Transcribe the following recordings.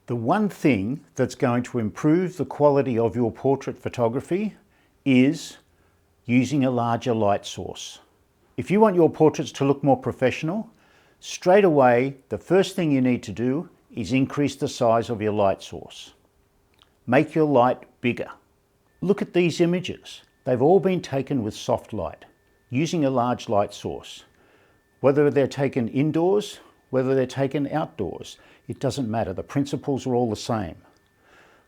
The one thing that's going to improve the quality of your portrait photography is using a larger light source. If you want your portraits to look more professional, straight away, the first thing you need to do is increase the size of your light source. Make your light bigger. Look at these images. They've all been taken with soft light, using a large light source. Whether they're taken indoors, whether they're taken outdoors, it doesn't matter. The principles are all the same.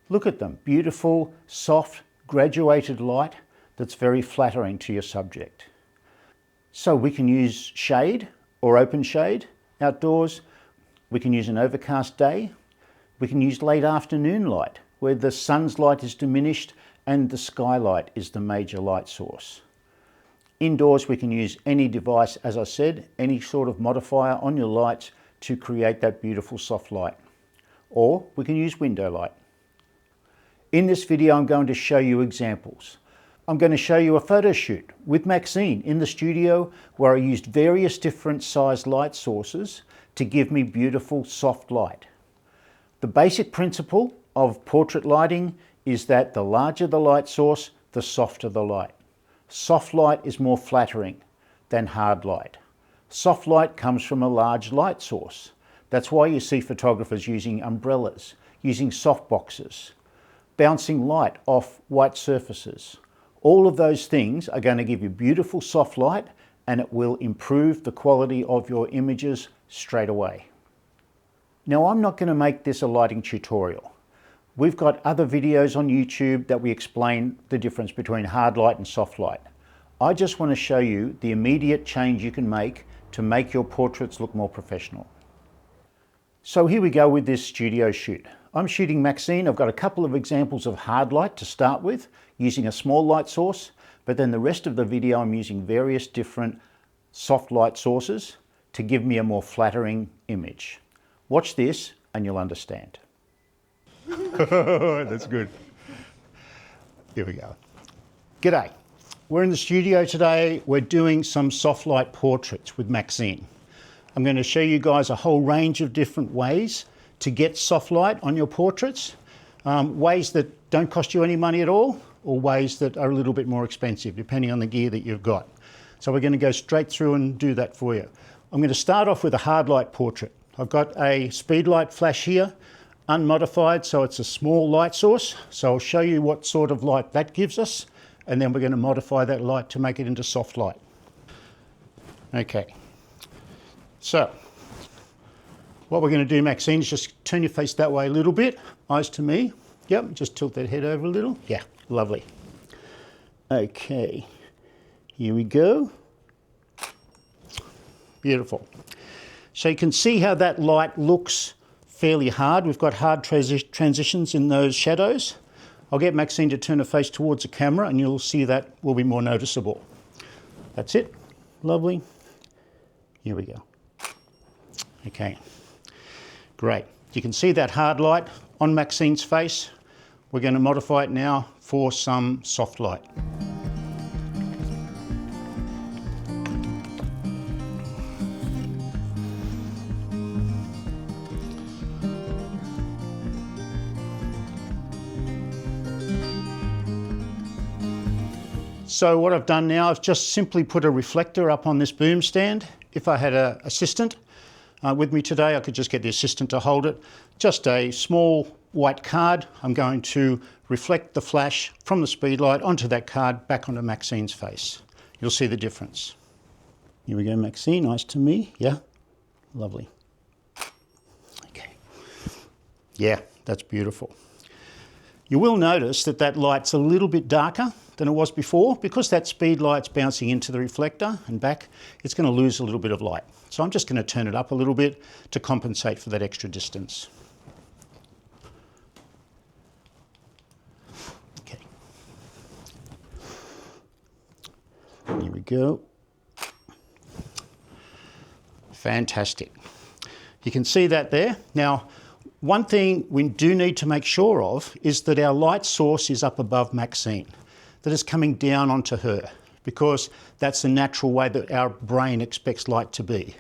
Look at them. Beautiful, soft, graduated light that's very flattering to your subject. So we can use shade or open shade outdoors. We can use an overcast day. We can use late afternoon light where the sun's light is diminished and the skylight is the major light source. Indoors we can use any device, as I said, any sort of modifier on your lights to create that beautiful soft light. Or we can use window light. In this video I'm going to show you examples. I'm going to show you a photo shoot with Maxcine in the studio where I used various different size light sources to give me beautiful soft light. The basic principle of portrait lighting is that the larger the light source, the softer the light. Soft light is more flattering than hard light. Soft light comes from a large light source. That's why you see photographers using umbrellas, using soft boxes, bouncing light off white surfaces. All of those things are going to give you beautiful soft light and it will improve the quality of your images straight away. Now I'm not going to make this a lighting tutorial. We've got other videos on YouTube that we explain the difference between hard light and soft light. I just want to show you the immediate change you can make to make your portraits look more professional. So here we go with this studio shoot. I'm shooting Maxcine. I've got a couple of examples of hard light to start with, using a small light source, but then the rest of the video I'm using various different soft light sources to give me a more flattering image. Watch this and you'll understand. That's good. Here we go. G'day. We're in the studio today. We're doing some soft light portraits with Maxcine. I'm going to show you guys a whole range of different ways to get soft light on your portraits. Ways that don't cost you any money at all, or ways that are a little bit more expensive, depending on the gear that you've got. So we're going to go straight through and do that for you. I'm going to start off with a hard light portrait. I've got a speed light flash here, unmodified, so it's a small light source. So I'll show you what sort of light that gives us, and then we're going to modify that light to make it into soft light. Okay, so what we're going to do, Maxine, is just turn your face that way a little bit, eyes to me. Yep, just tilt that head over a little. Yeah, lovely. Okay, here we go. Beautiful. So you can see how that light looks fairly hard. We've got hard transitions in those shadows. I'll get Maxine to turn her face towards the camera and you'll see that will be more noticeable. That's it. Lovely. Here we go. Okay. Great. You can see that hard light on Maxine's face. We're going to modify it now for some soft light. So what I've done now is just simply put a reflector up on this boom stand. If I had an assistant with me today, I could just get the assistant to hold it. Just a small white card. I'm going to reflect the flash from the speed light onto that card back onto Maxine's face. You'll see the difference. Here we go, Maxine, eyes to me. Yeah, lovely. Okay. Yeah, that's beautiful. You will notice that that light's a little bit darker than it was before. Because that speed light's bouncing into the reflector and back, it's going to lose a little bit of light. So I'm just going to turn it up a little bit to compensate for that extra distance. Okay. Here we go. Fantastic. You can see that there. Now, one thing we do need to make sure of is that our light source is up above Maxcine, that is coming down onto her, because that's the natural way that our brain expects light to be.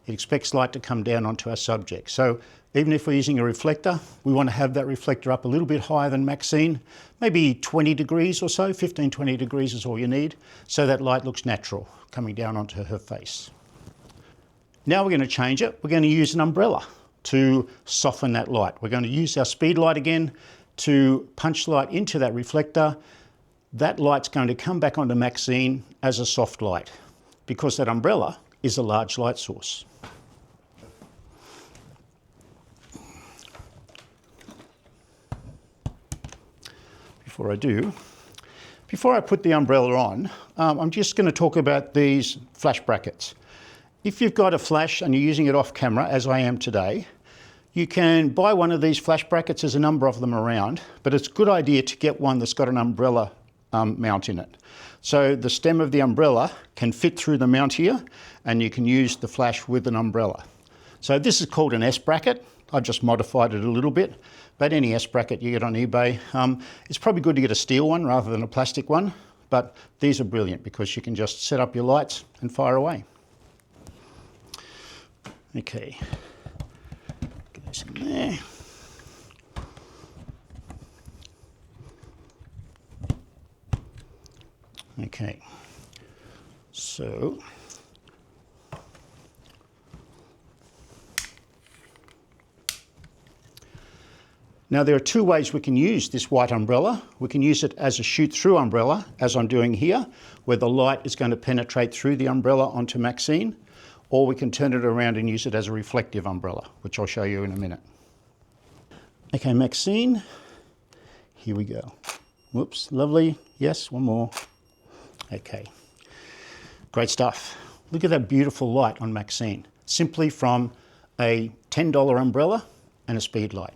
It expects light to come down onto our subject. So Even if we're using a reflector, we want to have that reflector up a little bit higher than Maxcine, maybe 20 degrees or so, 15, 20 degrees is all you need, so that light looks natural coming down onto her face. Now we're going to change it. We're going to use an umbrella to soften that light. We're going to use our speed light again to punch light into that reflector. That light's going to come back onto Maxcine as a soft light because that umbrella is a large light source. Before I put the umbrella on, I'm just going to talk about these flash brackets. If you've got a flash and you're using it off camera, as I am today, you can buy one of these flash brackets. There's a number of them around, but it's a good idea to get one that's got an umbrella mount in it. So the stem of the umbrella can fit through the mount here, and you can use the flash with an umbrella. So this is called an S bracket. I've just modified it a little bit, but any S bracket you get on eBay, it's probably good to get a steel one rather than a plastic one, but these are brilliant because you can just set up your lights and fire away. Okay, goes in there. Okay, so now there are two ways we can use this white umbrella. We can use it as a shoot-through umbrella, as I'm doing here, where the light is going to penetrate through the umbrella onto Maxcine, or we can turn it around and use it as a reflective umbrella, which I'll show you in a minute. Okay, Maxcine, here we go. Whoops, lovely. Yes, one more. Okay, great stuff. Look at that beautiful light on Maxcine, simply from a $10 umbrella and a speed light.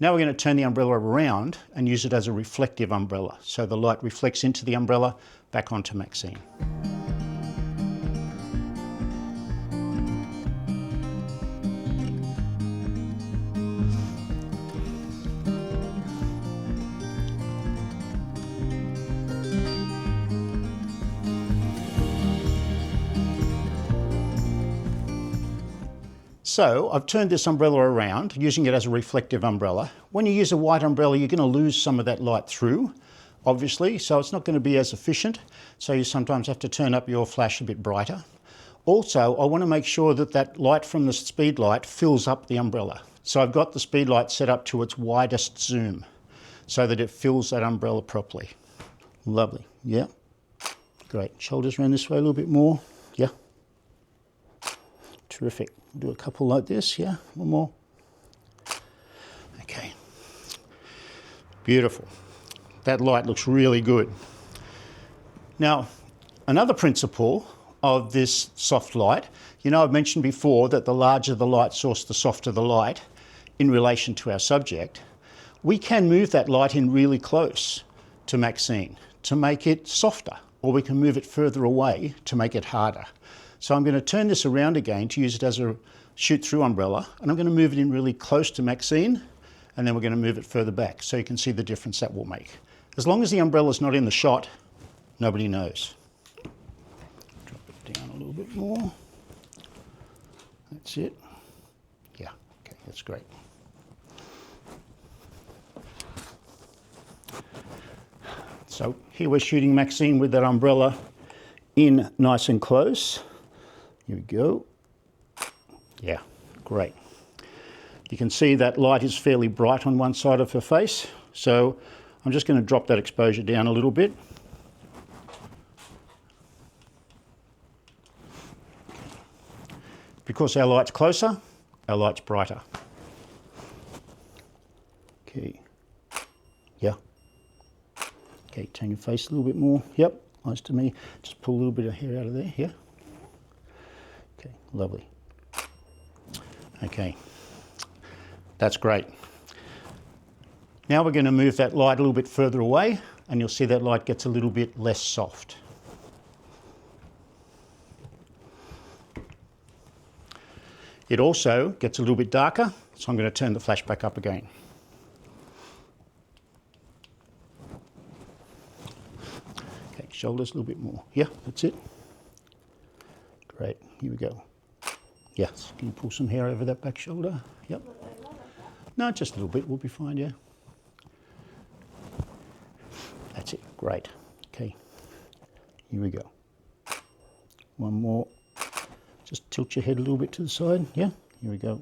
Now we're going to turn the umbrella around and use it as a reflective umbrella. So the light reflects into the umbrella back onto Maxcine. So I've turned this umbrella around, using it as a reflective umbrella. When you use a white umbrella, you're going to lose some of that light through, obviously, so it's not going to be as efficient. So you sometimes have to turn up your flash a bit brighter. Also, I want to make sure that that light from the speed light fills up the umbrella. So I've got the speed light set up to its widest zoom so that it fills that umbrella properly. Lovely, yeah. Great, shoulders around this way a little bit more, yeah. Terrific. Do a couple like this, yeah, one more. Okay, beautiful. That light looks really good. Now, another principle of this soft light, you know, I've mentioned before that the larger the light source, the softer the light in relation to our subject. We can move that light in really close to Maxcine to make it softer, or we can move it further away to make it harder. So I'm going to turn this around again to use it as a shoot-through umbrella, and I'm going to move it in really close to Maxcine, and then we're going to move it further back so you can see the difference that will make. As long as the umbrella's not in the shot, nobody knows. Drop it down a little bit more. That's it. Yeah, okay, that's great. So here we're shooting Maxcine with that umbrella in nice and close. Here we go. Yeah, great. You can see that light is fairly bright on one side of her face, so I'm just going to drop that exposure down a little bit. Because our light's closer, our light's brighter. Okay. Yeah. Okay, turn your face a little bit more. Yep, nice to me. Just pull a little bit of hair out of there, yeah. Okay, lovely. Okay, that's great. Now we're going to move that light a little bit further away, and you'll see that light gets a little bit less soft. It also gets a little bit darker, so I'm going to turn the flash back up again. Okay, shoulders a little bit more. Yeah, that's it. Great, here we go. Yes, can you pull some hair over that back shoulder? Yep. No, just a little bit will be fine, yeah. That's it, great. Okay, here we go. One more. Just tilt your head a little bit to the side, yeah, here we go.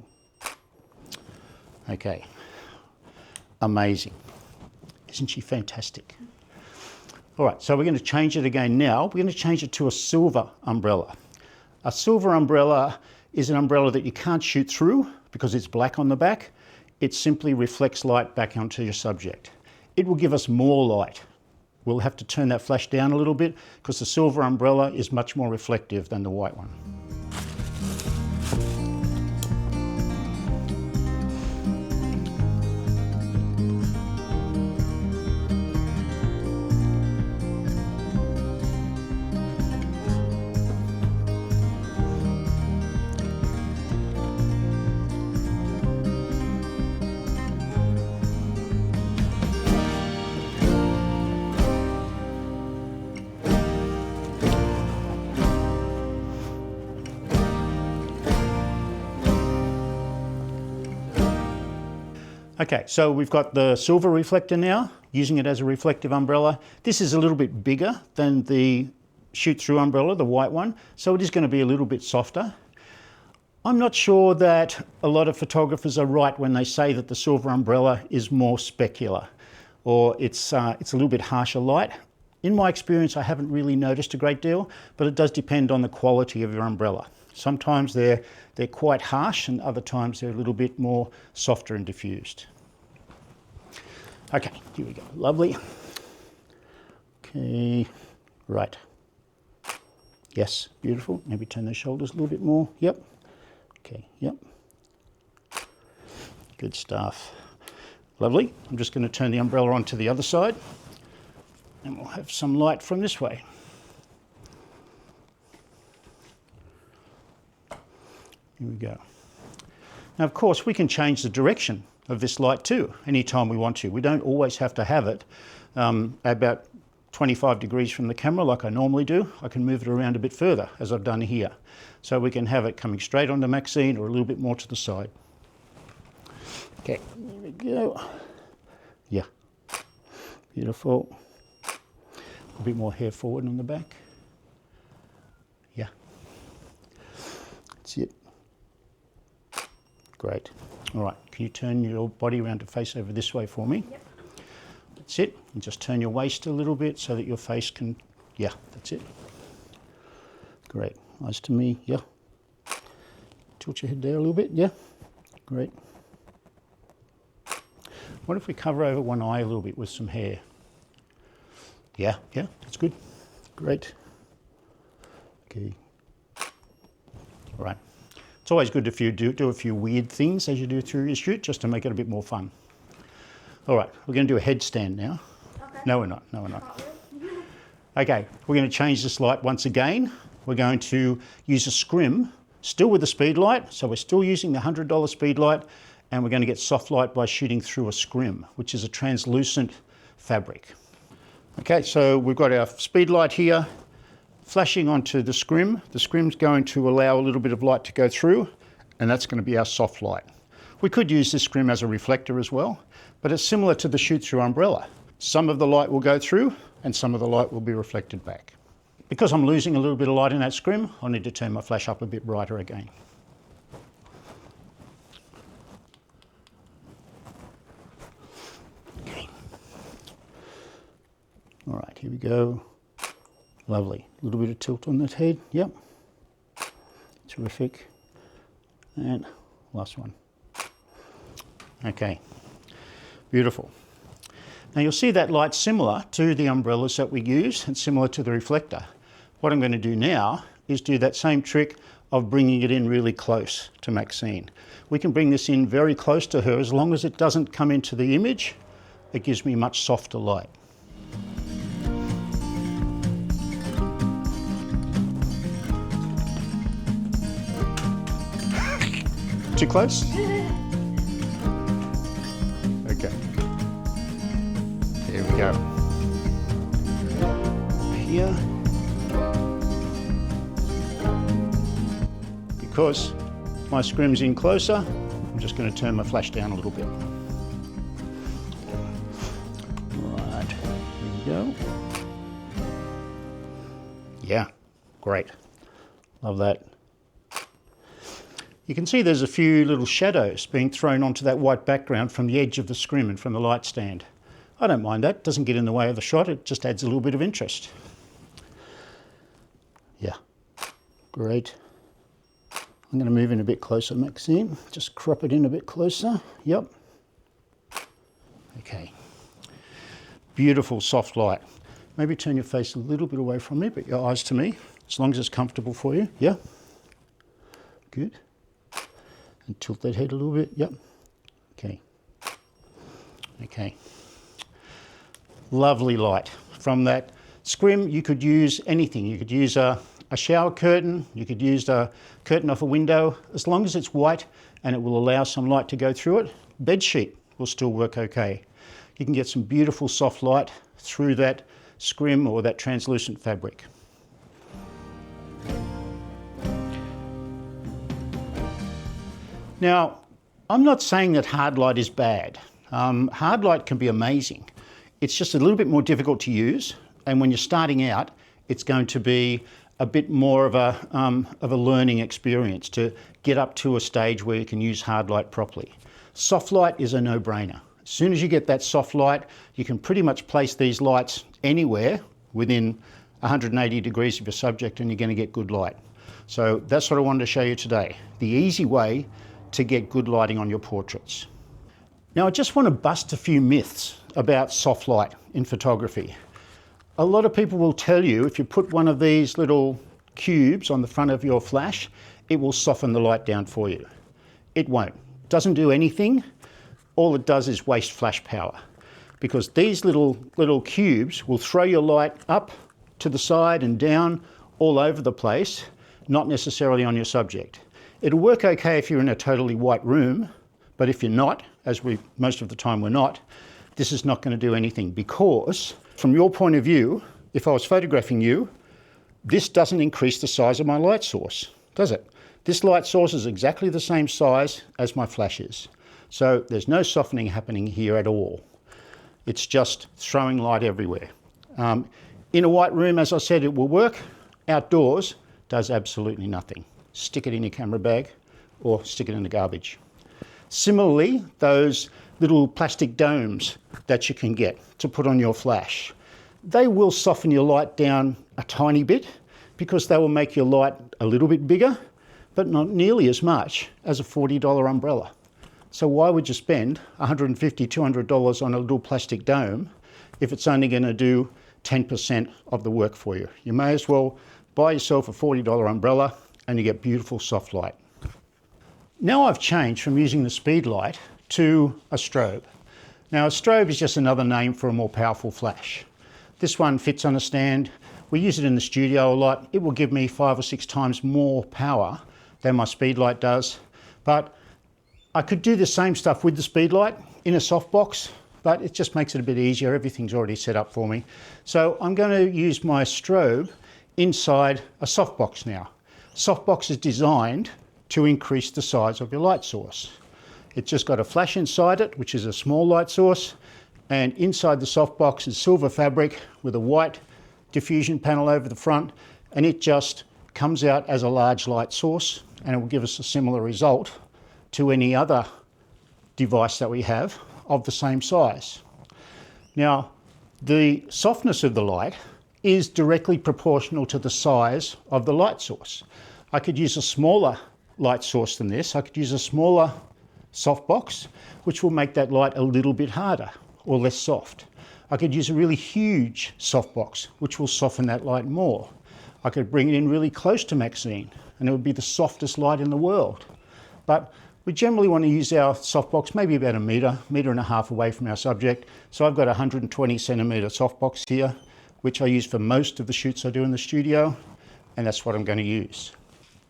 Okay, amazing. Isn't she fantastic? All right, so we're going to change it again now. We're going to change it to a silver umbrella. A silver umbrella is an umbrella that you can't shoot through because it's black on the back. It simply reflects light back onto your subject. It will give us more light. We'll have to turn that flash down a little bit because the silver umbrella is much more reflective than the white one. Okay, so we've got the silver reflector now, using it as a reflective umbrella. This is a little bit bigger than the shoot-through umbrella, the white one, so it is going to be a little bit softer. I'm not sure that a lot of photographers are right when they say that the silver umbrella is more specular, or it's a little bit harsher light. In my experience, I haven't really noticed a great deal, but it does depend on the quality of your umbrella. Sometimes they're quite harsh, and other times they're a little bit more softer and diffused. Okay, here we go. Lovely. Okay, right. Yes, beautiful. Maybe turn those shoulders a little bit more. Yep. Okay, yep. Good stuff. Lovely. I'm just going to turn the umbrella onto the other side, and we'll have some light from this way. Here we go. Now, of course, we can change the direction of this light too anytime we want to. We don't always have to have it about 25 degrees from the camera like I normally do. I can move it around a bit further, as I've done here. So we can have it coming straight onto Maxcine or a little bit more to the side. Okay, here we go. Yeah, beautiful. A bit more hair forward on the back. Yeah, that's it. Great. All right, can you turn your body around to face over this way for me? Yep. That's it. And just turn your waist a little bit so that your face can, yeah, that's it. Great. Eyes to me, yeah. Tilt your head there a little bit, yeah. Great. What if we cover over one eye a little bit with some hair? Yeah, yeah, that's good. Great. Okay. All right. It's always good if you do a few weird things as you do through your shoot, just to make it a bit more fun. All right, we're going to do a headstand now. Okay. No, we're not. No, we're not. Okay, we're going to change this light once again. We're going to use a scrim, still with the speed light. So we're still using the $100 speed light, and we're going to get soft light by shooting through a scrim, which is a translucent fabric. Okay, so we've got our speed light here, flashing onto the scrim. The scrim's going to allow a little bit of light to go through, and that's going to be our soft light. We could use this scrim as a reflector as well, but it's similar to the shoot-through umbrella. Some of the light will go through, and some of the light will be reflected back. Because I'm losing a little bit of light in that scrim, I need to turn my flash up a bit brighter again. Okay. All right, here we go. Lovely. A little bit of tilt on that head. Yep. Terrific. And last one. Okay. Beautiful. Now you'll see that light similar to the umbrellas that we use and similar to the reflector. What I'm going to do now is do that same trick of bringing it in really close to Maxcine. We can bring this in very close to her. As long as it doesn't come into the image, it gives me much softer light. Too close? Okay. Here we go. Here. Because my scrim's in closer, I'm just going to turn my flash down a little bit. Right, here we go. Yeah, great. Love that. You can see there's a few little shadows being thrown onto that white background from the edge of the scrim and from the light stand. I don't mind that, it doesn't get in the way of the shot, it just adds a little bit of interest. Yeah, great. I'm going to move in a bit closer, Maxine. Just crop it in a bit closer. Yep. Okay. Beautiful soft light. Maybe turn your face a little bit away from me, but your eyes to me, as long as it's comfortable for you. Yeah. Good. And tilt that head a little bit. Yep. Okay. Okay. Lovely light. From that scrim, you could use anything. You could use a shower curtain, you could use a curtain off a window, as long as it's white and it will allow some light to go through it. Bed sheet will still work okay. You can get some beautiful soft light through that scrim or that translucent fabric. Now, I'm not saying that hard light is bad. Hard light can be amazing. It's just a little bit more difficult to use, and when you're starting out, it's going to be a bit more of a learning experience to get up to a stage where you can use hard light properly. Soft light is a no-brainer. As soon as you get that soft light, you can pretty much place these lights anywhere within 180 degrees of your subject and you're going to get good light. So that's what I wanted to show you today, the easy way to get good lighting on your portraits. Now I just want to bust a few myths about soft light in photography. A lot of people will tell you if you put one of these little cubes on the front of your flash, it will soften the light down for you. It won't. It doesn't do anything. All it does is waste flash power, because these little cubes will throw your light up to the side and down all over the place, not necessarily on your subject. It'll work okay if you're in a totally white room, but if you're not, as most of the time we're not, this is not going to do anything, because from your point of view, if I was photographing you, this doesn't increase the size of my light source, does it? This light source is exactly the same size as my flash is. So there's no softening happening here at all. It's just throwing light everywhere. In a white room, as I said, it will work. Outdoors, does absolutely nothing. Stick it in your camera bag or stick it in the garbage. Similarly, those little plastic domes that you can get to put on your flash, they will soften your light down a tiny bit because they will make your light a little bit bigger, but not nearly as much as a $40 umbrella. So why would you spend $150, $200 on a little plastic dome if it's only going to do 10% of the work for you? You may as well buy yourself a $40 umbrella and you get beautiful soft light. Now I've changed from using the speed light to a strobe. Now a strobe is just another name for a more powerful flash. This one fits on a stand. We use it in the studio a lot. It will give me 5 or 6 times more power than my speed light does. But I could do the same stuff with the speed light in a softbox, but it just makes it a bit easier. Everything's already set up for me. So I'm going to use my strobe inside a softbox now. Softbox is designed to increase the size of your light source. It's just got a flash inside it, which is a small light source, and inside the softbox is silver fabric with a white diffusion panel over the front, and it just comes out as a large light source, and it will give us a similar result to any other device that we have of the same size. Now, the softness of the light is directly proportional to the size of the light source. I could use a smaller light source than this. I could use a smaller softbox, which will make that light a little bit harder or less soft. I could use a really huge softbox, which will soften that light more. I could bring it in really close to Maxcine, and it would be the softest light in the world. But we generally want to use our softbox maybe about a metre and a half away from our subject. So I've got a 120 centimetre softbox here, which I use for most of the shoots I do in the studio, and that's what I'm going to use.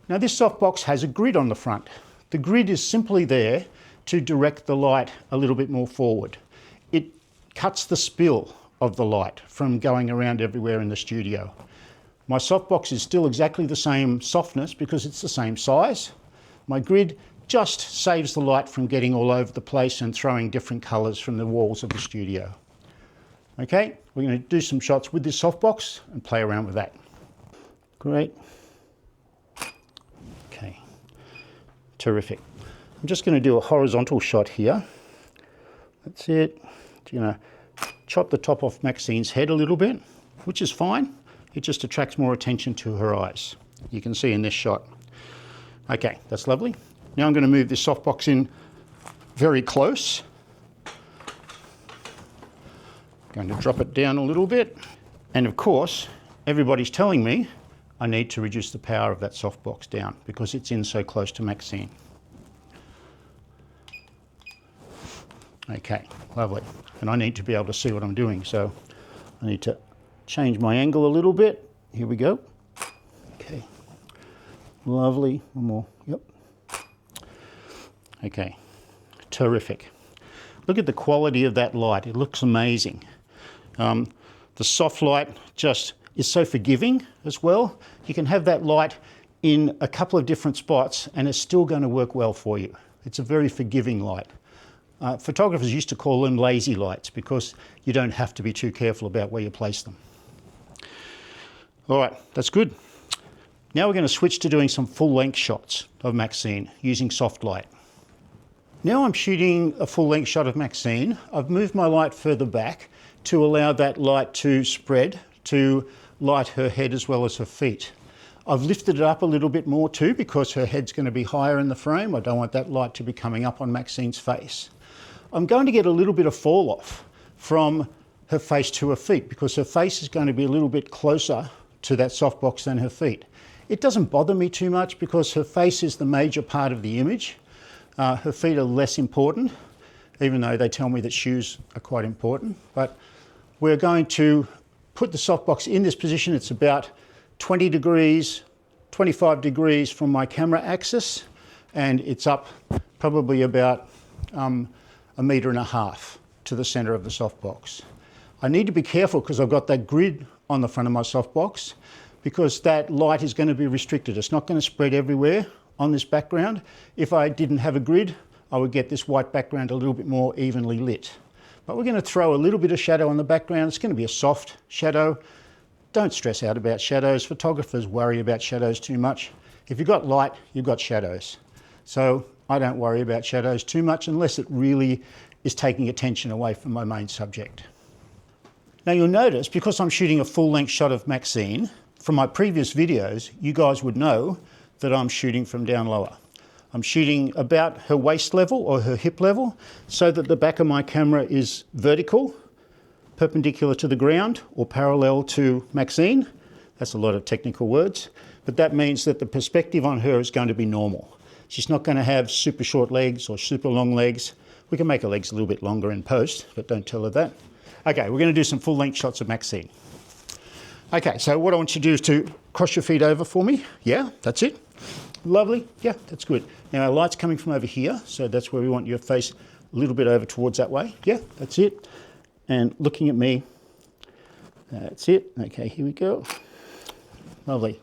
Now this softbox has a grid on the front. The grid is simply there to direct the light a little bit more forward. It cuts the spill of the light from going around everywhere in the studio. My softbox is still exactly the same softness because it's the same size. My grid just saves the light from getting all over the place and throwing different colours from the walls of the studio. Okay, we're going to do some shots with this softbox and play around with that. Great. Okay, terrific. I'm just going to do a horizontal shot here. That's it. You know, chop the top off Maxine's head a little bit, which is fine. It just attracts more attention to her eyes. You can see in this shot. Okay, that's lovely. Now I'm going to move this softbox in very close. Going to drop it down a little bit. And of course, everybody's telling me I need to reduce the power of that softbox down because it's in so close to Maxcine. Okay, lovely. And I need to be able to see what I'm doing, so I need to change my angle a little bit. Here we go. Okay, lovely. One more, yep. Okay, terrific. Look at the quality of that light. It looks amazing. The soft light just is so forgiving as well. You can have that light in a couple of different spots and it's still going to work well for you. It's a very forgiving light. Photographers used to call them lazy lights because you don't have to be too careful about where you place them. All right, that's good. Now we're going to switch to doing some full-length shots of Maxcine using soft light. Now I'm shooting a full-length shot of Maxcine. I've moved my light further back to allow that light to spread, to light her head as well as her feet. I've lifted it up a little bit more too because her head's going to be higher in the frame. I don't want that light to be coming up on Maxine's face. I'm going to get a little bit of fall off from her face to her feet because her face is going to be a little bit closer to that softbox than her feet. It doesn't bother me too much because her face is the major part of the image. Her feet are less important, even though they tell me that shoes are quite important. But we're going to put the softbox in this position. It's about 20 degrees, 25 degrees from my camera axis, and it's up probably about 1.5 meters to the center of the softbox. I need to be careful because I've got that grid on the front of my softbox because that light is going to be restricted. It's not going to spread everywhere on this background. If I didn't have a grid, I would get this white background a little bit more evenly lit. But we're going to throw a little bit of shadow on the background. It's going to be a soft shadow. Don't stress out about shadows. Photographers worry about shadows too much. If you've got light, you've got shadows. So I don't worry about shadows too much unless it really is taking attention away from my main subject. Now you'll notice, because I'm shooting a full-length shot of Maxcine, from my previous videos, you guys would know that I'm shooting from down lower. I'm shooting about her waist level or her hip level so that the back of my camera is vertical, perpendicular to the ground or parallel to Maxcine. That's a lot of technical words, but that means that the perspective on her is going to be normal. She's not going to have super short legs or super long legs. We can make her legs a little bit longer in post, but don't tell her that. Okay, we're going to do some full-length shots of Maxcine. Okay, so what I want you to do is to cross your feet over for me. Yeah, that's it. Lovely. Yeah, that's good. Now our light's coming from over here, so that's where we want your face a little bit over towards that way. Yeah, that's it. And looking at me. That's it. Okay, here we go. Lovely.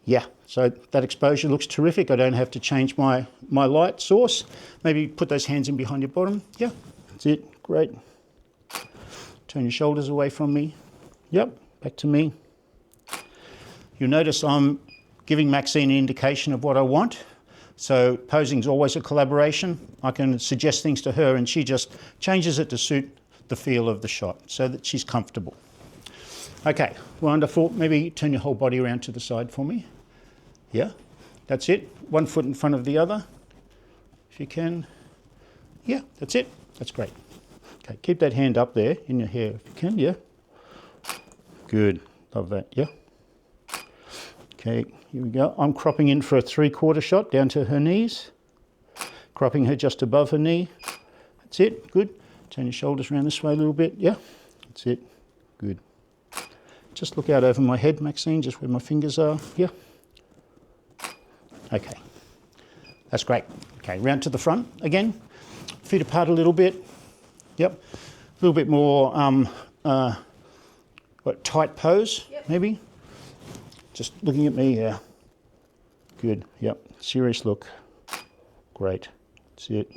Yeah, so that exposure looks terrific. I don't have to change my light source. Maybe put those hands in behind your bottom. Yeah, that's it. Great. Turn your shoulders away from me. Yep, back to me. You'll notice I'm giving Maxcine an indication of what I want. So posing is always a collaboration. I can suggest things to her and she just changes it to suit the feel of the shot so that she's comfortable. Okay, wonderful. Maybe turn your whole body around to the side for me. Yeah, that's it. One foot in front of the other, if you can. Yeah, that's it. That's great. Okay, keep that hand up there in your hair if you can, yeah. Good, love that, yeah. Okay, here we go. I'm cropping in for a 3/4 shot down to her knees. Cropping her just above her knee. That's it, good. Turn your shoulders around this way a little bit, yeah. That's it, good. Just look out over my head, Maxcine, just where my fingers are, yeah. Okay, that's great. Okay, round to the front again. Feet apart a little bit. Yep, a little bit more tight pose, yep. Maybe. Just looking at me, yeah. Good, yep, serious look. Great. That's it.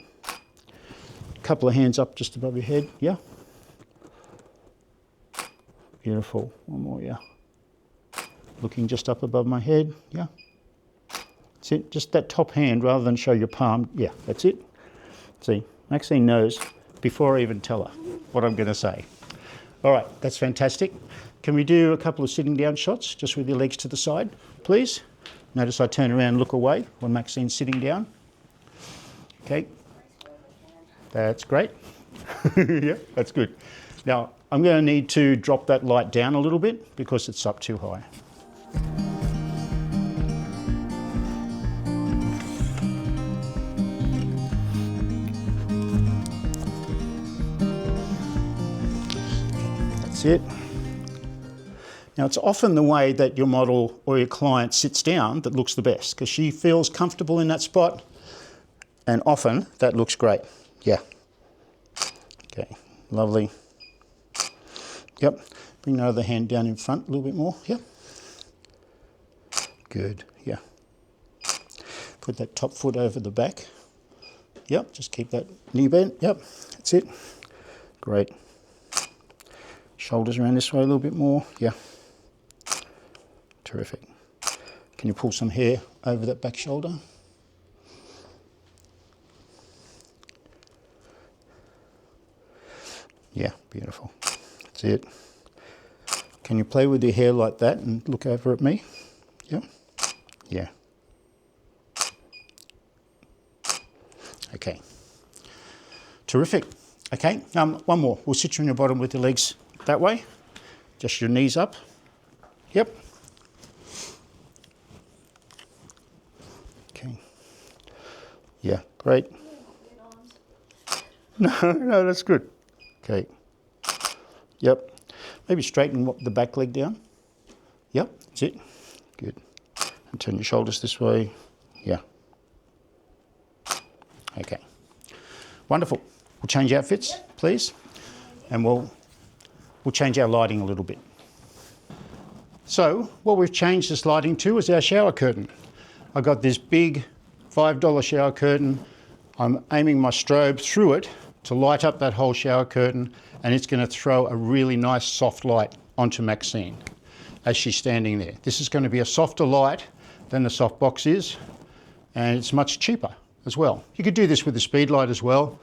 Couple of hands up just above your head. Yeah. Beautiful. One more, yeah. Looking just up above my head. Yeah. That's it. Just that top hand rather than show your palm. Yeah, that's it. See, Maxine knows before I even tell her what I'm going to say. All right, that's fantastic. Can we do a couple of sitting down shots just with your legs to the side, please? Notice I turn around and look away when Maxine's sitting down. Okay. That's great. Yeah, that's good. Now, I'm going to need to drop that light down a little bit because it's up too high. That's it. Now, it's often the way that your model or your client sits down that looks the best because she feels comfortable in that spot, and often that looks great. Yeah. Okay, lovely. Yep. Bring the other hand down in front a little bit more. Yep. Good. Yeah. Put that top foot over the back. Yep. Just keep that knee bent. Yep. That's it. Great. Shoulders around this way a little bit more. Yeah. Terrific. Can you pull some hair over that back shoulder? Yeah, beautiful. That's it. Can you play with your hair like that and look over at me? Yeah. Yeah. Okay. Terrific. Okay, one more. We'll sit you on your bottom with your legs that way. Just your knees up. Yep. Okay. Yeah, great. No, that's good. Okay. Yep. Maybe straighten the back leg down. Yep, that's it. Good. And turn your shoulders this way. Yeah. Okay. Wonderful. We'll change outfits, please. And we'll change our lighting a little bit. So, what we've changed this lighting to is our shower curtain. I've got this big $5 shower curtain. I'm aiming my strobe through it to light up that whole shower curtain, and it's going to throw a really nice soft light onto Maxine as she's standing there. This is going to be a softer light than the softbox is, and it's much cheaper as well. You could do this with the speed light as well.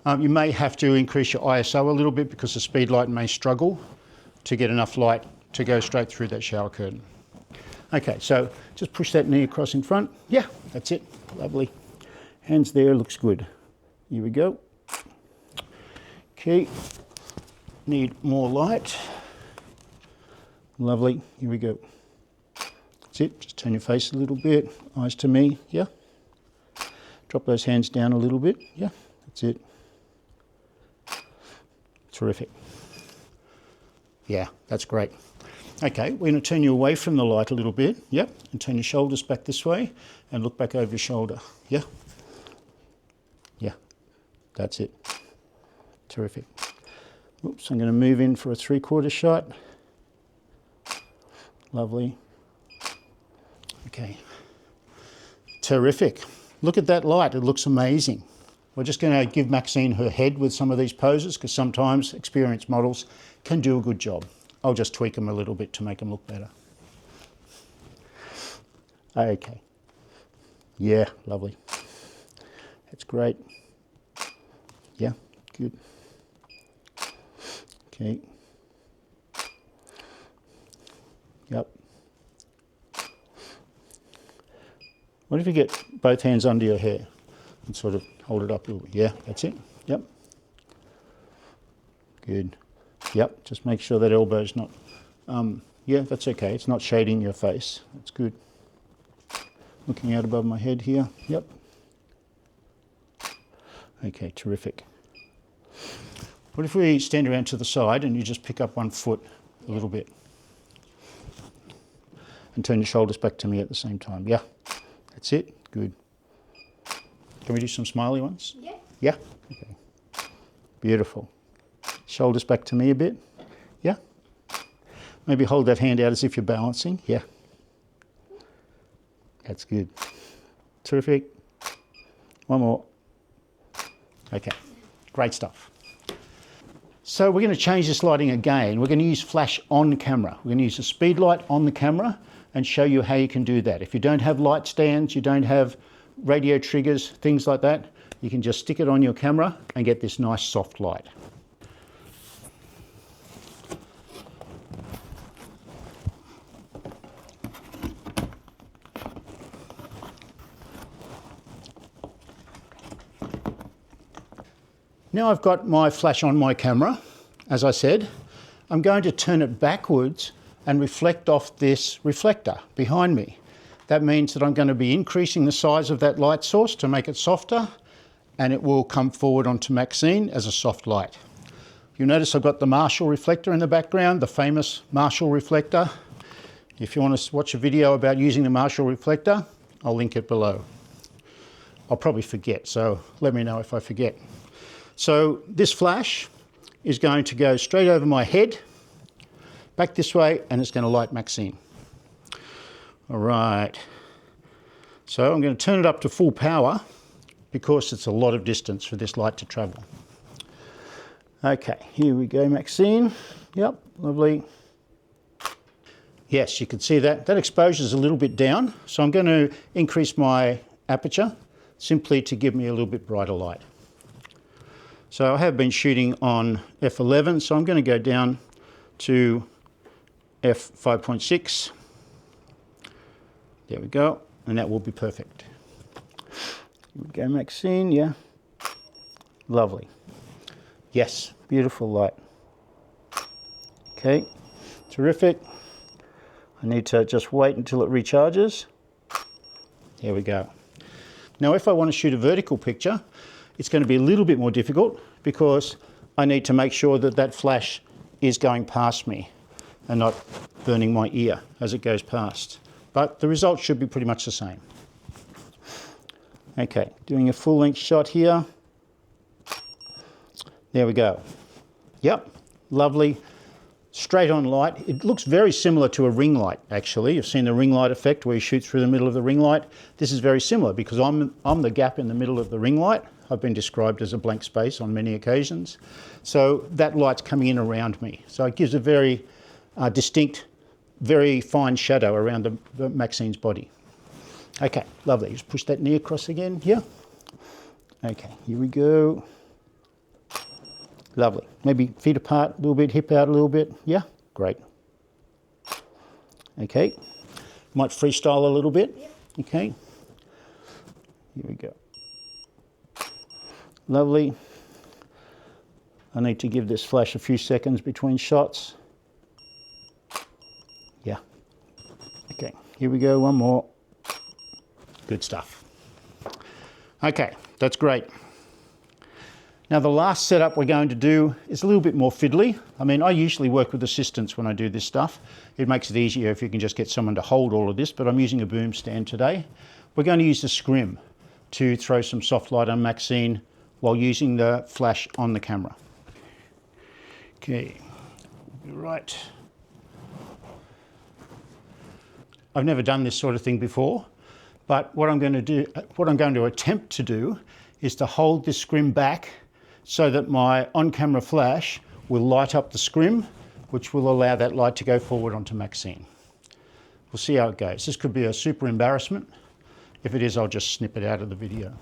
You may have to increase your ISO a little bit because the speed light may struggle to get enough light to go straight through that shower curtain. Okay, so just push that knee across in front. Yeah, that's it. Lovely. Hands there, looks good. Here we go. Okay, need more light. Lovely, here we go. That's it, just turn your face a little bit, eyes to me, yeah. Drop those hands down a little bit, yeah, that's it. Terrific. Yeah, that's great. Okay, we're going to turn you away from the light a little bit, yep, and turn your shoulders back this way and look back over your shoulder, yeah. Yeah, that's it. Terrific. Oops, I'm going to move in for a 3/4 shot. Lovely. Okay. Terrific. Look at that light, it looks amazing. We're just going to give Maxine her head with some of these poses because sometimes experienced models can do a good job. I'll just tweak them a little bit to make them look better. Okay. Yeah, lovely. That's great. Yeah, good. Okay. Yep. What if you get both hands under your hair and sort of hold it up a little bit? Yeah, that's it. Yep. Good. Yep, just make sure that elbow's not, yeah, that's okay. It's not shading your face. That's good. Looking out above my head here. Yep. Okay, terrific. What if we stand around to the side and you just pick up one foot a little bit and turn your shoulders back to me at the same time? Yeah, that's it. Good. Can we do some smiley ones? Yeah. Yeah? Okay. Beautiful. Shoulders back to me a bit. Yeah? Maybe hold that hand out as if you're balancing. Yeah. That's good. Terrific. One more. Okay, great stuff. So we're going to change this lighting again. We're going to use flash on camera. We're going to use a speed light on the camera and show you how you can do that. If you don't have light stands, you don't have radio triggers, things like that, you can just stick it on your camera and get this nice soft light. Now I've got my flash on my camera, as I said, I'm going to turn it backwards and reflect off this reflector behind me. That means that I'm going to be increasing the size of that light source to make it softer, and it will come forward onto Maxcine as a soft light. You'll notice I've got the Marshall reflector in the background, the famous Marshall reflector. If you want to watch a video about using the Marshall reflector, I'll link it below. I'll probably forget, so let me know if I forget. So this flash is going to go straight over my head, back this way, and it's going to light Maxcine. All right. So I'm going to turn it up to full power because it's a lot of distance for this light to travel. Okay, here we go, Maxcine. Yep, lovely. Yes, you can see that. That exposure is a little bit down, so I'm going to increase my aperture simply to give me a little bit brighter light. So I have been shooting on f11, so I'm going to go down to f5.6. There we go, and that will be perfect. Here we go, Maxcine, yeah. Lovely. Yes, beautiful light. Okay, terrific. I need to just wait until it recharges. There we go. Now if I want to shoot a vertical picture, it's going to be a little bit more difficult because I need to make sure that that flash is going past me and not burning my ear as it goes past. But the result should be pretty much the same. Okay, doing a full length shot here. There we go. Yep, lovely. Straight on light. It looks very similar to a ring light, actually. You've seen the ring light effect where you shoot through the middle of the ring light. This is very similar because I'm the gap in the middle of the ring light. I've been described as a blank space on many occasions. So that light's coming in around me. So it gives a very distinct, very fine shadow around the Maxcine's body. Okay, lovely. Just push that knee across again here. Okay, here we go. Lovely. Maybe feet apart a little bit, hip out a little bit. Yeah, great. Okay, might freestyle a little bit. Okay, here we go. Lovely. I need to give this flash a few seconds between shots. Yeah. Okay, here we go, one more. Good stuff. Okay, that's great. Now the last setup we're going to do is a little bit more fiddly. I mean, I usually work with assistants when I do this stuff. It makes it easier if you can just get someone to hold all of this, but I'm using a boom stand today. We're going to use the scrim to throw some soft light on Maxcine while using the flash on the camera. Okay, right. I've never done this sort of thing before, but what I'm going to attempt to do is to hold this scrim back so that my on-camera flash will light up the scrim, which will allow that light to go forward onto Maxcine. We'll see how it goes. This could be a super embarrassment. If it is, I'll just snip it out of the video.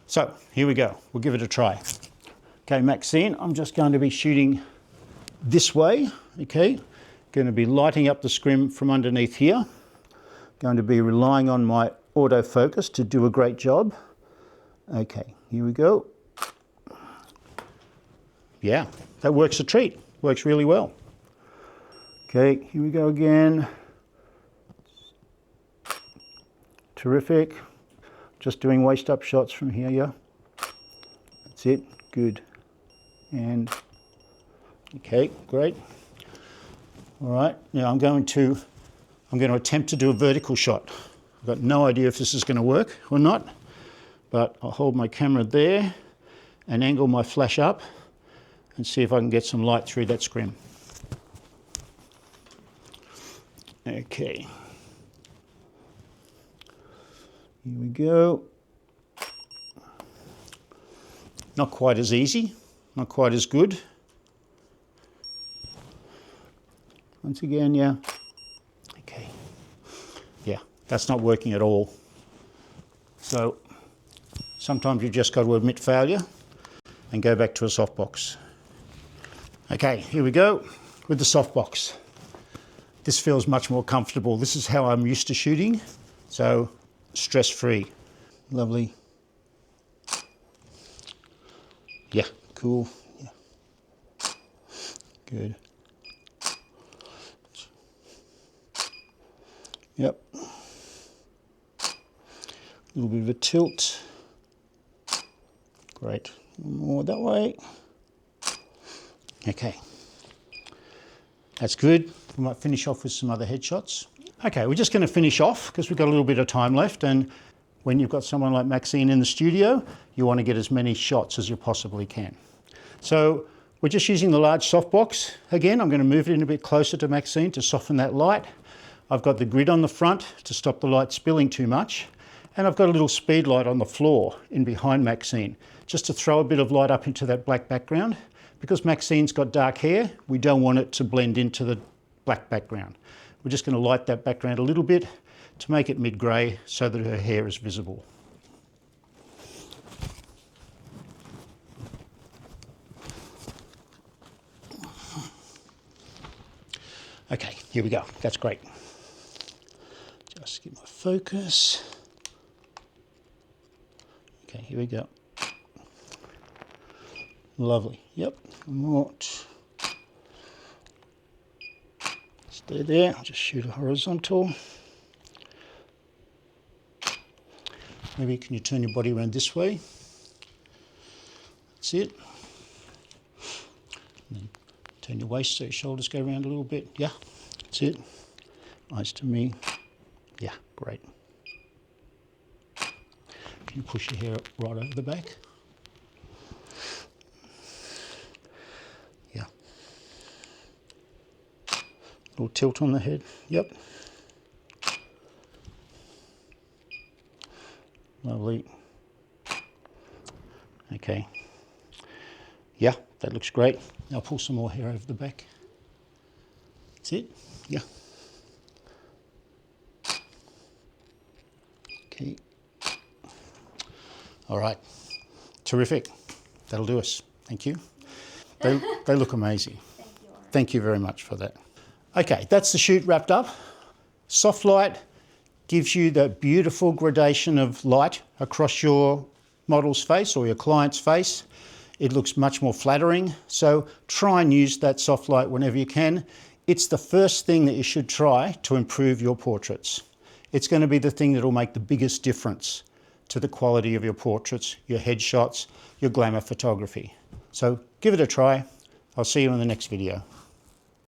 So here we go. We'll give it a try. Okay, Maxcine, I'm just going to be shooting this way. Okay, going to be lighting up the scrim from underneath here. Going to be relying on my autofocus to do a great job. Okay, here we go. Yeah, that works a treat. Works really well. Okay, here we go again. Terrific. Just doing waist up shots from here, yeah. That's it, good. And, okay, great. All right, now I'm going to attempt to do a vertical shot. I've got no idea if this is going to work or not, but I'll hold my camera there and angle my flash up and see if I can get some light through that scrim. Okay. Here we go. Not quite as easy, not quite as good. Once again, yeah. Okay. Yeah, that's not working at all. So sometimes you've just got to admit failure and go back to a softbox. Okay, here we go with the softbox. This feels much more comfortable. This is how I'm used to shooting, so stress-free. Lovely. Yeah, cool. Yeah. Good. Yep. A little bit of a tilt. Great. More that way. Okay. That's good. We might finish off with some other headshots. Okay, we're just going to finish off because we've got a little bit of time left, and when you've got someone like Maxcine in the studio, you want to get as many shots as you possibly can. So we're just using the large softbox. Again, I'm going to move it in a bit closer to Maxcine to soften that light. I've got the grid on the front to stop the light spilling too much, and I've got a little speed light on the floor in behind Maxcine, just to throw a bit of light up into that black background. Because Maxine's got dark hair, we don't want it to blend into the black background. We're just going to light that background a little bit to make it mid-grey so that her hair is visible. Okay, here we go. That's great. Just get my focus. Okay, here we go. Lovely. Yep. What? Stay there. I'll just shoot a horizontal. Maybe can you turn your body around this way? That's it. And then turn your waist so your shoulders go around a little bit. Yeah, that's it. Eyes to me. Yeah, great. Can you push your hair right over the back? Yeah. A little tilt on the head. Yep. Lovely. Okay. Yeah, that looks great. Now pull some more hair over the back. That's it. Yeah. Okay. All right. Terrific. That'll do us. Thank you. They look amazing. Thank you very much for that. Okay, that's the shoot wrapped up. Softlight gives you the beautiful gradation of light across your model's face or your client's face. It looks much more flattering, so try and use that soft light whenever you can. It's the first thing that you should try to improve your portraits. It's going to be the thing that will make the biggest difference to the quality of your portraits, your headshots, your glamour photography. So give it a try. I'll see you in the next video.